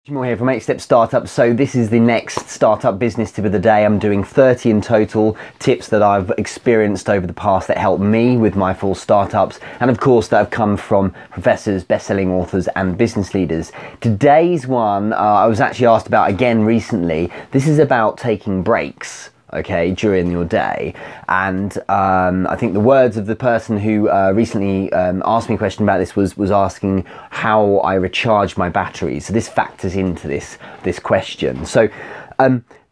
More here from 8-Step-Startup. So this is the next startup business tip of the day. I'm doing 30 in total, tips that I've experienced over the past that help me with my full startups, and of course that have come from professors, best-selling authors and business leaders. Today's one I was actually asked about again recently. This is about taking breaks, okay, during your day. And I think the words of the person who recently asked me a question about this was asking how I recharge my batteries. So this factors into this question. So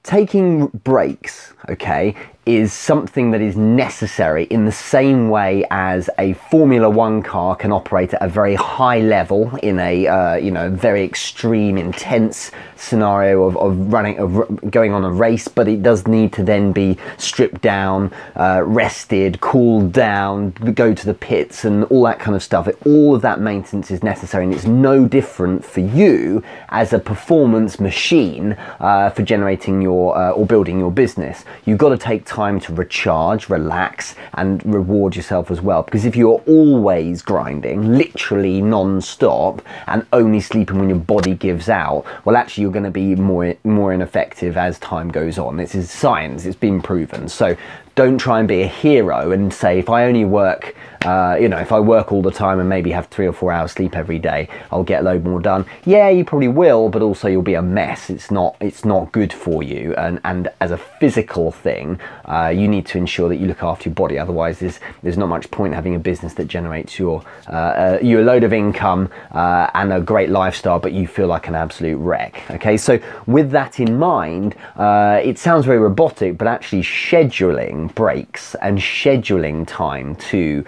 taking breaks, okay, is something that is necessary in the same way as a Formula One car can operate at a very high level in a very extreme, intense scenario of going on a race, but it does need to then be stripped down, rested, cooled down, go to the pits and all that kind of stuff. All of that maintenance is necessary, and it's no different for you as a performance machine for generating your or building your business. You've got to take time to recharge, relax and reward yourself as well, because if you're always grinding, literally non-stop, and only sleeping when your body gives out, well, actually you're going to be more ineffective as time goes on. This is science, it's been proven. So don't try and be a hero and say, if I only work, if I work all the time and maybe have 3 or 4 hours sleep every day, I'll get a load more done. Yeah, you probably will, but also you'll be a mess. It's not good for you. And as a physical thing, you need to ensure that you look after your body. Otherwise, there's not much point having a business that generates you a load of income and a great lifestyle, but you feel like an absolute wreck. Okay, so with that in mind, it sounds very robotic, but actually scheduling breaks and scheduling time to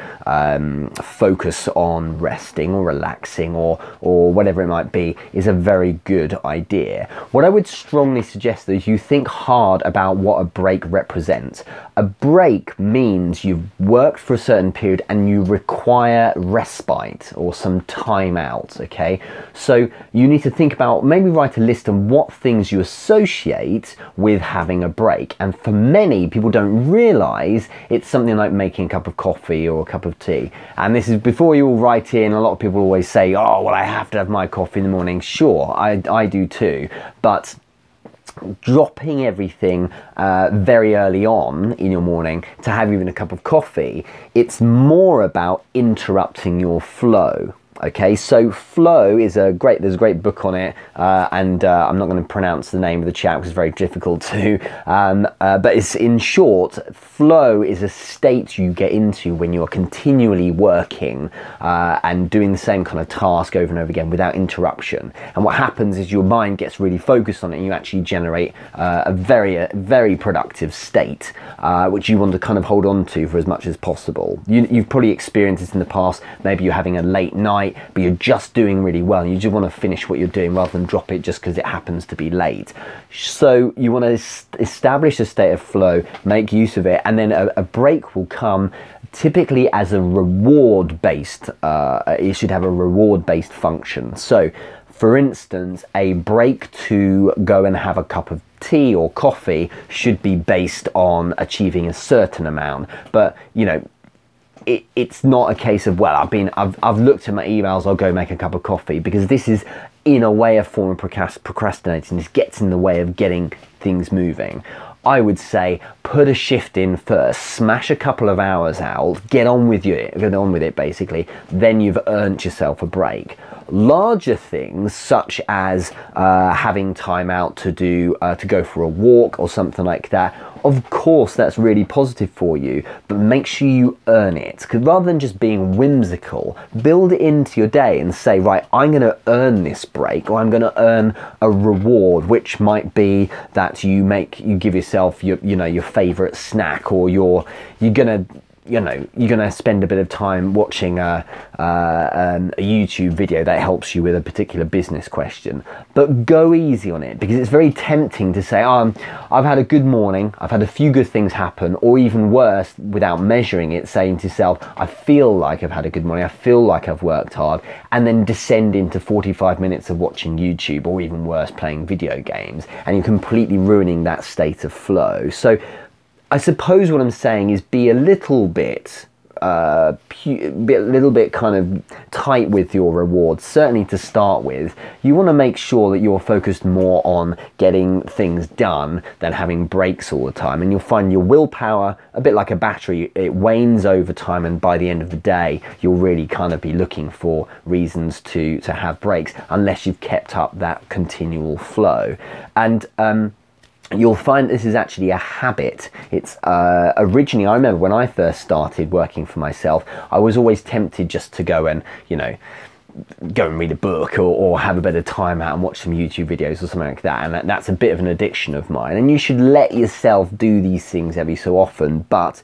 focus on resting or relaxing or whatever it might be is a very good idea. What I would strongly suggest is you think hard about what a break represents. A break means you've worked for a certain period and you require respite or some time out, okay? So you need to think about, maybe write a list of what things you associate with having a break. And for many, people don't realize it's something like making a cup of coffee or a cup of tea. And this is before you all write in. A lot of people always say, oh, well, I have to have my coffee in the morning. Sure, I do too. But dropping everything very early on in your morning to have even a cup of coffee, it's more about interrupting your flow. Okay, so flow is there's a great book on it, and I'm not going to pronounce the name of the chap because it's very difficult to, but it's, in short, flow is a state you get into when you're continually working and doing the same kind of task over and over again without interruption. And what happens is your mind gets really focused on it and you actually generate a very productive state, which you want to kind of hold on to for as much as possible. You've probably experienced this in the past. Maybe you're having a late night, but you're just doing really well and you just want to finish what you're doing rather than drop it just because it happens to be late. So you want to establish a state of flow, make use of it, and then a break will come typically as a reward-based, it should have a reward-based function. So for instance, a break to go and have a cup of tea or coffee should be based on achieving a certain amount, but it's not a case of, well, I've looked at my emails, I'll go make a cup of coffee, because this is in a way a form of procrastinating. This gets in the way of getting things moving. I would say put a shift in first, smash a couple of hours out, get on with it basically, then you've earned yourself a break. Larger things such as having time out to go for a walk or something like that, of course that's really positive for you, but make sure you earn it, because rather than just being whimsical, build it into your day and say, right, I'm going to earn this break, or I'm going to earn a reward, which might be that you give yourself your favorite snack, or you're gonna spend a bit of time watching a YouTube video that helps you with a particular business question. But go easy on it, because it's very tempting to say, oh, I've had a good morning, I've had a few good things happen, or even worse, without measuring it, saying to yourself, I feel like I've had a good morning, I feel like I've worked hard, and then descend into 45 minutes of watching YouTube, or even worse, playing video games, and you're completely ruining that state of flow. So I suppose what I'm saying is be a little bit a little bit kind of tight with your rewards, certainly to start with. You want to make sure that you're focused more on getting things done than having breaks all the time. And you'll find your willpower, a bit like a battery, it wanes over time, and by the end of the day you'll really kind of be looking for reasons to have breaks, unless you've kept up that continual flow. And you'll find this is actually a habit. It's originally, I remember when I first started working for myself, I was always tempted just to go and, you know, go and read a book or have a bit of time out and watch some YouTube videos or something like that. And that's a bit of an addiction of mine. And you should let yourself do these things every so often. But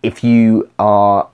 if you are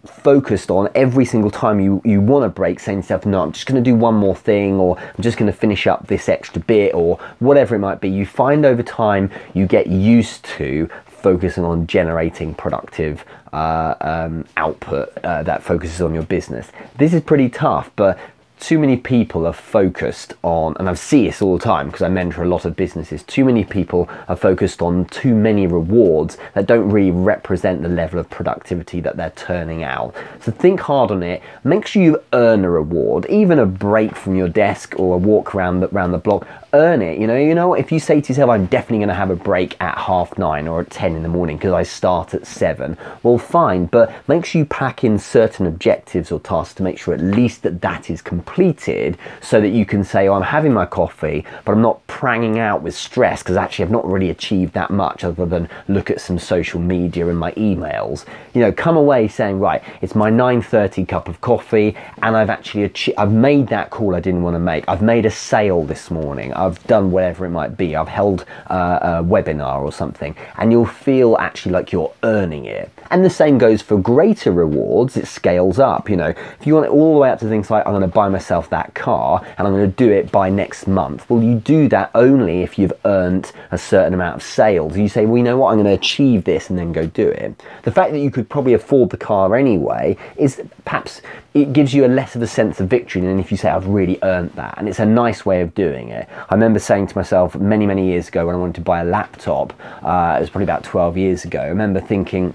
focused on every single time you want to break, saying to yourself, no, I'm just going to do one more thing, or I'm just going to finish up this extra bit, or whatever it might be, you find over time you get used to focusing on generating productive output that focuses on your business. This is pretty tough, but too many people are focused on, and I see this all the time because I mentor a lot of businesses, too many people are focused on too many rewards that don't really represent the level of productivity that they're turning out. So think hard on it. Make sure you earn a reward, even a break from your desk or a walk around the block. Earn it. You know, if you say to yourself, I'm definitely going to have a break at 9:30 or at 10 in the morning because I start at 7, well, fine, but make sure you pack in certain objectives or tasks to make sure at least that is completed, so that you can say, oh, I'm having my coffee, but I'm not pranging out with stress because actually I've not really achieved that much other than look at some social media and my emails. You know, come away saying, right, it's my 9:30 cup of coffee, and I've actually I've made that call I didn't want to make. I've made a sale this morning. I've done whatever it might be. I've held a webinar or something, and you'll feel actually like you're earning it. And the same goes for greater rewards. It scales up. You know, if you want it all the way up to things like, I'm going to buy myself that car and I'm going to do it by next month. Well, you do that only if you've earned a certain amount of sales. You say, well, you know what, I'm going to achieve this, and then go do it. The fact that you could probably afford the car anyway is perhaps, it gives you a less of a sense of victory than if you say, I've really earned that. And it's a nice way of doing it. I remember saying to myself many, many years ago when I wanted to buy a laptop, it was probably about 12 years ago, I remember thinking,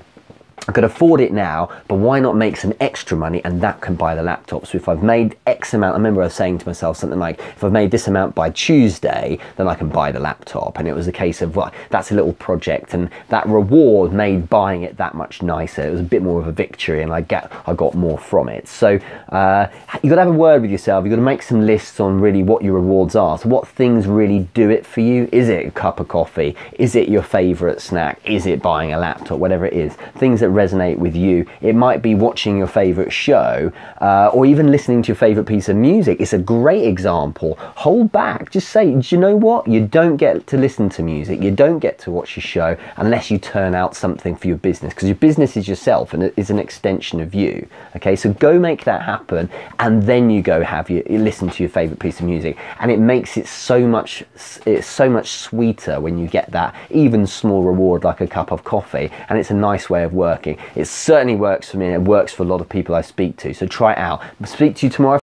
I could afford it now, but why not make some extra money, and that can buy the laptop. So if I've made X amount, I remember I was saying to myself something like, if I've made this amount by Tuesday, then I can buy the laptop. And it was a case of, well, that's a little project, and that reward made buying it that much nicer. It was a bit more of a victory, and I got more from it. So you've got to have a word with yourself. You've got to make some lists on really what your rewards are. So what things really do it for you? Is it a cup of coffee? Is it your favorite snack? Is it buying a laptop? Whatever it is, things that resonate with you. It might be watching your favorite show, or even listening to your favorite piece of music. It's a great example. Hold back. Just say, do you know what? You don't get to listen to music. You don't get to watch your show unless you turn out something for your business, because your business is yourself and it is an extension of you. Okay, so go make that happen, and then you go you listen to your favorite piece of music, and it makes it so much sweeter when you get that even small reward like a cup of coffee. And it's a nice way of working. It certainly works for me, and it works for a lot of people I speak to. So try it out. I'll speak to you tomorrow.